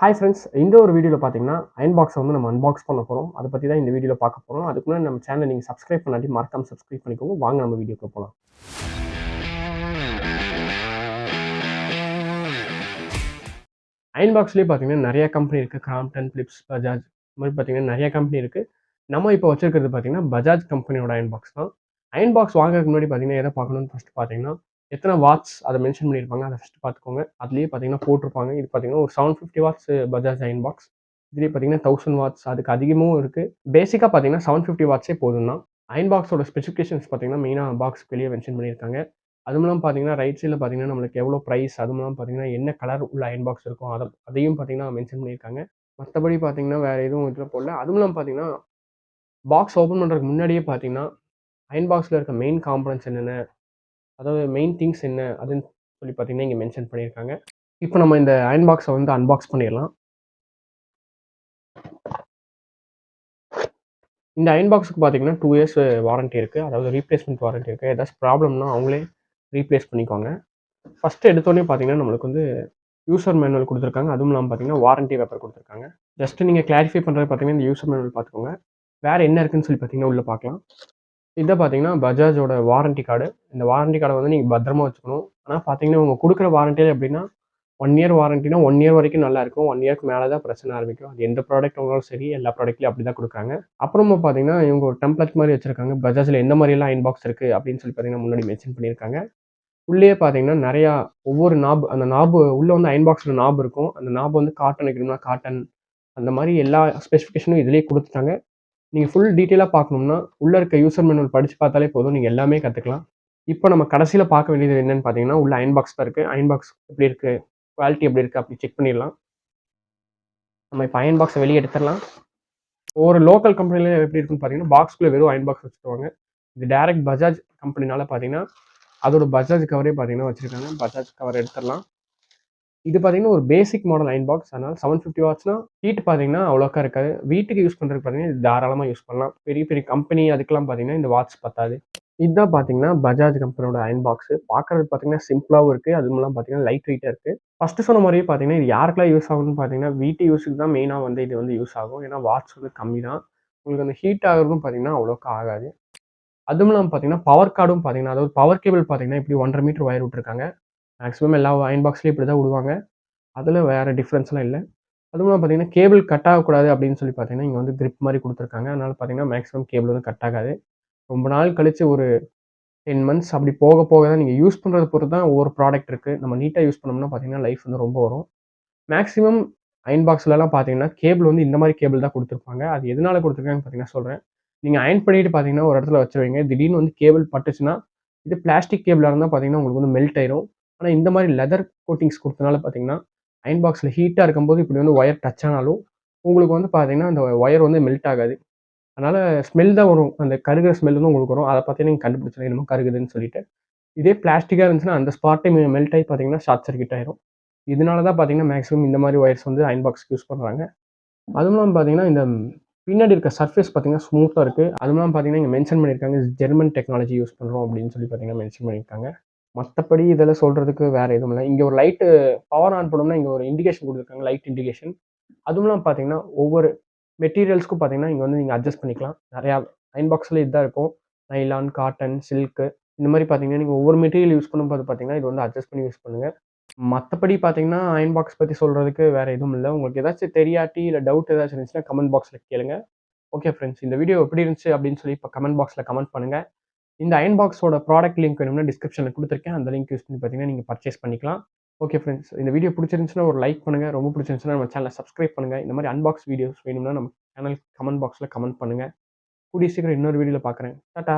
Hi friends, இந்த ஒரு வீடியோவில் பார்த்தீங்கன்னா அயன் பாக்ஸை வந்து நம்ம அன்பாக்ஸ் பண்ண போகிறோம். அதை பற்றி தான் இந்த வீடியோவில் பார்க்க போகிறோம். அதுக்கு முன்னாடி நம்ம சேனலை நீங்கள் சப்ஸ்கிரைப் பண்ணாட்டி மறக்காம சப்ஸ்கிரைப் பண்ணிக்கோங்க. வாங்க நம்ம வீடியோக்கு போகலாம். அயன் பாக்ஸ்லேயே பார்த்தீங்கன்னா நிறைய கம்பெனி இருக்குது. கிராம்ப்டன், பிலிப்ஸ், பஜாஜ் இந்த மாதிரி பார்த்தீங்கன்னா நிறைய கம்பெனி இருக்குது. நம்ம இப்போ வச்சிருக்கிறது பார்த்தீங்கன்னா பஜாஜ் கம்பெனியோட அயன் பாக்ஸ் தான். அயன் பாக்ஸ் வாங்குறதுக்கு முன்னாடி பார்த்தீங்கன்னா எதை பார்க்கணும்னு ஃபஸ்ட்டு பார்த்தீங்கன்னா எத்தனை வாட்ஸ் அதை மென்ஷன் பண்ணியிருப்பாங்க. அதை ஃபஸ்ட்டு பார்த்துக்கோங்க. அதுலேயே பார்த்தீங்கன்னா போட்டிருப்பாங்க. இது பார்த்தீங்கன்னா ஒரு 750 வாட்ஸ் பஜாஜ் அயன் பாக்ஸ். இதுலேயே பார்த்தீங்கன்னா 1000 வாட்ஸ் அதுக்கு அதிகமும் இருக்குது. பேசிக்காக பார்த்தீங்கன்னா 750 வாட்ஸே போதும் தான். அயன் பாக்ஸோட ஸ்பெசிஃபிகேஷன்ஸ் பார்த்தீங்கன்னா மெயினாக பாக்ஸ்க்கு வெளியே மென்ஷன் பண்ணியிருக்காங்க. அதுவும் இல்லாமல் பார்த்தீங்கன்னா ரைட் சைடில் பார்த்தீங்கன்னா நம்மளுக்கு எவ்வளோ ப்ரைஸ், அதுவும் இல்லாமல் பார்த்தீங்கன்னா என்ன கலர் உள்ள அயன் பாக்ஸ் இருக்கும் அதையும் பார்த்தீங்கன்னா மென்ஷன் பண்ணியிருக்காங்க. மற்றபடி பார்த்தீங்கன்னா வேறு எதுவும் இதில் போடல. அதுவும் இல்லாமல் பார்த்தீங்கன்னா பாக்ஸ் ஓப்பன் பண்ணுறதுக்கு முன்னாடியே பார்த்தீங்கன்னா அயன் பாக்ஸில் இருக்க மெயின் காம்பனன்ட்ஸ் என்னென்ன, அதாவது மெயின் திங்ஸ் என்ன அதுன்னு சொல்லி பார்த்தீங்கன்னா இங்கே மென்ஷன் பண்ணியிருக்காங்க. இப்போ நம்ம இந்த அயன் பாக்ஸை வந்து அன்பாக்ஸ் பண்ணிடலாம். இந்த அயன் பாக்ஸுக்கு பார்த்தீங்கன்னா 2 இயர்ஸ் வாரண்டி இருக்குது. அதாவது ரீப்ளேஸ்மெண்ட் வாரண்டி இருக்குது. ஏதாச்சும் ப்ராப்ளம்னா அவங்களே ரீப்ளேஸ் பண்ணிக்குவாங்க. ஃபஸ்ட்டு எடுத்தோடனே பார்த்தீங்கன்னா நம்மளுக்கு வந்து யூசர் மேனுவல் கொடுத்துருக்காங்க. அதுவும் இல்லாமல் பார்த்தீங்கன்னா வாரண்டி பேப்பர் கொடுத்துருக்காங்க. ஜஸ்ட் நீங்கள் கிளாரிஃபை பண்ணுறது பார்த்தீங்கன்னா இந்த யூசர் மேனுவல் பார்த்துக்கோங்க. வேறு என்ன இருக்குன்னு சொல்லி பார்த்தீங்கன்னா உள்ளே பார்க்கலாம். இதை பார்த்தீங்கன்னா பஜாஜோட வாரண்டி கார்டு. இந்த வாரண்டி கார்டை வந்து நீங்கள் பத்திரமா வச்சுக்கணும். ஆனால் பார்த்தீங்கன்னா அவங்க கொடுக்குற வாரண்டியில் எப்படின்னா 1 இயர் வாரண்டினா 1 இயர் வரைக்கும் நல்லா இருக்கும். 1 இயர்க்கு மேலே தான் பிரச்சனை ஆரம்பிக்கும். அது எந்த ப்ராடக்ட் வாங்கினாலும் சரி, எல்லா ப்ராடக்ட்லையும் அப்படி தான் கொடுக்குறாங்க. அப்புறமா பார்த்தீங்கன்னா இவங்க ஒரு டெம்ப்ளேட் மாதிரி வச்சிருக்காங்க. பஜாஜில் எந்த மாதிரிலாம் அயன் பாக்ஸ் இருக்குது அப்படின்னு சொல்லி பார்த்தீங்கன்னா முன்னாடி மென்ஷன் பண்ணியிருக்காங்க. உள்ளேயே பார்த்தீங்கன்னா நிறையா ஒவ்வொரு நாப், அந்த நாப் உள்ளே வந்து அயன் பாக்ஸில் நாப் இருக்கும். அந்த நாப் வந்து காட்டன் வைக்கணும்னா காட்டன், அந்த மாதிரி எல்லா ஸ்பெசிஃபிகேஷனும் இதிலேயே கொடுத்துட்டாங்க. நீங்கள் ஃபுல் டீட்டெயிலாக பார்க்கணும்னா உள்ளே இருக்க யூசர் மேனுவல் படித்து பார்த்தாலே போதும். நீங்கள் எல்லாமே கற்றுக்கலாம். இப்போ நம்ம கடைசியில் பார்க்க வேண்டியது என்னன்னு பார்த்தீங்கன்னா உள்ள அயன் பாக்ஸ் தான் இருக்குது. அயன் பாக்ஸ் எப்படி இருக்குது, குவாலிட்டி எப்படி இருக்குது அப்படி செக் பண்ணிடலாம். நம்ம இப்போ அயன் பாக்ஸை வெளியே எடுத்துடலாம். ஒரு லோக்கல் கம்பெனியில் எப்படி இருக்குன்னு பார்த்தீங்கன்னா பாக்ஸ்குள்ளே வெறும் அயன் பாக்ஸ் வச்சுருவாங்க. இது டேரக்ட் பஜாஜ் கம்பெனினால பார்த்தீங்கன்னா அதோட பஜாஜ் கவரே பார்த்தீங்கன்னா வச்சுருக்காங்க. பஜாஜ் கவர் எடுத்துடலாம். இது பார்த்தீங்கன்னா ஒரு பேசிக் மாடல் அயன் பாக்ஸ். அதனால் 750 வாட்ஸ்னா ஹீட் பார்த்தீங்கன்னா அவ்வளோக்கா இருக்காது. வீட்டுக்கு யூஸ் பண்ணுறதுக்கு பார்த்தீங்கன்னா இது தாராளமாக யூஸ் பண்ணலாம். பெரிய பெரிய கம்பெனி அதுக்கெல்லாம் பார்த்தீங்கன்னா இந்த வாட்ஸ் பத்தாது. இதுதான் பார்த்தீங்கன்னா பஜாஜ் கம்பெனியோட அயன் பாக்ஸ். பார்க்கறது பார்த்தீங்கன்னா சிம்பிளாகவும் இருக்குது. அதுவும் இல்லாமல் பார்த்தீங்கன்னா லைட் வெயிட்டாக இருக்குது. ஃபஸ்ட்டு சொன்ன மாதிரியே பார்த்தீங்கன்னா இது யாருக்கெல்லாம் யூஸ் ஆகும்னு பார்த்தீங்கன்னா வீட்டு யூஸுக்கு தான் மெயினாக வந்து இது வந்து யூஸ் ஆகும். ஏன்னா வாட்ஸ் வந்து கம்மி தான். உங்களுக்கு அந்த ஹீட் ஆகிறதும் பார்த்தீங்கன்னா அவ்வளோக்கா ஆகாது. அதுவும் இல்லாமல் பார்த்தீங்கன்னா பவர் கார்டும் பார்த்தீங்கன்னா, அதாவது பவர் கேபிள் பார்த்தீங்கன்னா இப்படி 1 1/2 மீட்டர் ஒயர் விட்டுருக்காங்க. மேக்ஸிமம் எல்லா அயன் பாக்ஸ்லையும் இப்படி தான் விடுவாங்க. அதில் வேறு டிஃப்ரென்ஸ்லாம் இல்லை. அதுவும் இல்லாமல் பார்த்தீங்கன்னா கேபிள் கட் ஆகக்கூடாது அப்படின்னு சொல்லி பார்த்தீங்கன்னா இங்கே வந்து கிரிப் மாதிரி கொடுத்துருக்காங்க. அதனால் பார்த்தீங்கன்னா மேக்ஸிமம் கேபிள் வந்து கட் ஆகாது. ரொம்ப நாள் கழிச்சு ஒரு 10 மந்த்ஸ் அப்படி போக போக தான் நீங்கள் யூஸ் பண்ணுறத பொறுத்து தான் ஒவ்வொரு ப்ராடக்ட் இருக்குது. நம்ம நீட்டாக யூஸ் பண்ணோம்னா பார்த்தீங்கன்னா லைஃப் வந்து ரொம்ப வரும். மேக்ஸிமம் அயன் பாக்ஸ்லலாம் பார்த்தீங்கன்னா கேபிள் வந்து இந்த மாதிரி கேபிள் தான் கொடுத்துருப்பாங்க. அது எதனால கொடுத்துருக்காங்கன்னு பார்த்தீங்கன்னா சொல்கிறேன். நீங்கள் அயன் பண்ணிட்டு பார்த்தீங்கன்னா ஒரு இடத்துல வச்சு வைங்க. திடீர்னு வந்து கேபிள் பட்டுச்சுன்னா, இது பிளாஸ்டிக் கேபிளாக இருந்தால் பார்த்தீங்கன்னா உங்களுக்கு வந்து மெல்ட் ஆயிரும். ஆனால் இந்த மாதிரி லெதர் கோட்டிங்ஸ் கொடுத்தனால பார்த்தீங்கன்னா அயன் பாக்ஸில் ஹீட்டாக இருக்கும்போது இப்படி வந்து ஒயர் டச் ஆனாலும் உங்களுக்கு வந்து பார்த்தீங்கன்னா அந்த ஒயர் வந்து மெல்ட் ஆகாது. அதனால் ஸ்மெல் தான் வரும். அந்த கருகிற ஸ்மெல் வந்து உங்களுக்கு வரும். அதை பார்த்தீங்கன்னா நீங்கள் கண்டுபிடிச்சிடலாம் என்னமோ கருகுதுன்னு சொல்லிட்டு. இதே பிளாஸ்டிக்காக இருந்துச்சுன்னா அந்த ஸ்பாட்டே மெல்ட் ஆகி பார்த்தீங்கன்னா ஷார்ட் சர்க்யூட் ஆயிரும். இதனால தான் பார்த்தீங்கன்னா மேக்ஸிமம் இந்த மாதிரி ஒயர்ஸ் வந்து அயன் பாக்ஸ்க்கு யூஸ் பண்ணுறாங்க. அதுவும் இல்லாமல் பார்த்தீங்கன்னா இந்த பின்னாடி இருக்க சர்ஃபேஸ் பார்த்தீங்கன்னா ஸ்மூத்தாக இருக்குது. அதுவும் இல்லாமல் பார்த்தீங்கன்னா இங்கே மென்ஷன் பண்ணியிருக்காங்க ஜெர்மன் டெக்னாலஜி யூஸ் பண்ணுறோம் அப்படின்னு சொல்லி பார்த்தீங்கன்னா மென்ஷன் பண்ணியிருக்காங்க. மற்றபடி இதில் சொல்கிறதுக்கு வேறு எதுவும் இல்லை. இங்கே ஒரு லைட்டு பவர் ஆன் பண்ணோம்னா இங்கே ஒரு இண்டிகேஷன் கொடுத்துருக்காங்க, லைட் இண்டிகேஷன். அதுவும் இல்லாமல் பார்த்தீங்கன்னா ஒவ்வொரு மெட்டீரியல்ஸ்க்கும் பார்த்தீங்கன்னா இங்கே வந்து நீங்கள் அட்ஜஸ்ட் பண்ணிக்கலாம். நிறையா அயன் பாக்ஸில் இதுதான் இருக்கும். நைலான், காட்டன், சில்க்கு இந்த மாதிரி பார்த்தீங்கன்னா நீங்கள் ஒவ்வொரு மெட்டீரியல் யூஸ் பண்ணும்போது பார்த்தீங்கன்னா இது வந்து அட்ஜஸ்ட் பண்ணி யூஸ் பண்ணுங்கள். மற்றபடி பார்த்தீங்கன்னா அயன் பாக்ஸ் பற்றி சொல்கிறதுக்கு வேறு எதுவும் இல்லை. உங்களுக்கு ஏதாச்சும் தெரியாட்டி இல்லை டவுட் ஏதாச்சும் இருந்துச்சுன்னா கமெண்ட் பாக்ஸில் கேளுங்க. ஓகே ஃப்ரெண்ட்ஸ், இந்த வீடியோ எப்படி இருந்துச்சு அப்படின்னு சொல்லி இப்போ கமெண்ட் பாக்ஸில் கமெண்ட் பண்ணுங்கள். இந்த அயன் பாக்ஸோட ப்ராடக்ட் லிங்க் வேணும்னா டிஸ்கிரிப்ஷனில் கொடுத்துருக்கேன். அந்த லிங்க் யூஸ் பண்ணி பார்த்தீங்கன்னா நீங்கள் பர்ச்சேஸ் பண்ணிக்கலாம். ஓகே ஃப்ரெண்ட்ஸ், இந்த வீடியோ பிடிச்சிருந்துச்சுன்னா ஒரு லைக் பண்ணுங்கள். ரொம்ப பிடிச்சிருந்துச்சுன்னா நம்ம சேனலை சப்ஸ்கிரைப் பண்ணுங்கள். இந்த மாதிரி அன்பாக்ஸ் வீடியோஸ் வேணும்னா நம்ம சேனல் கமெண்ட் பாக்ஸில் கமெண்ட் பண்ணுங்கள். கூடிய சீக்கிரம் இன்னொரு வீடியோவில் பார்க்குறேன். டாடா.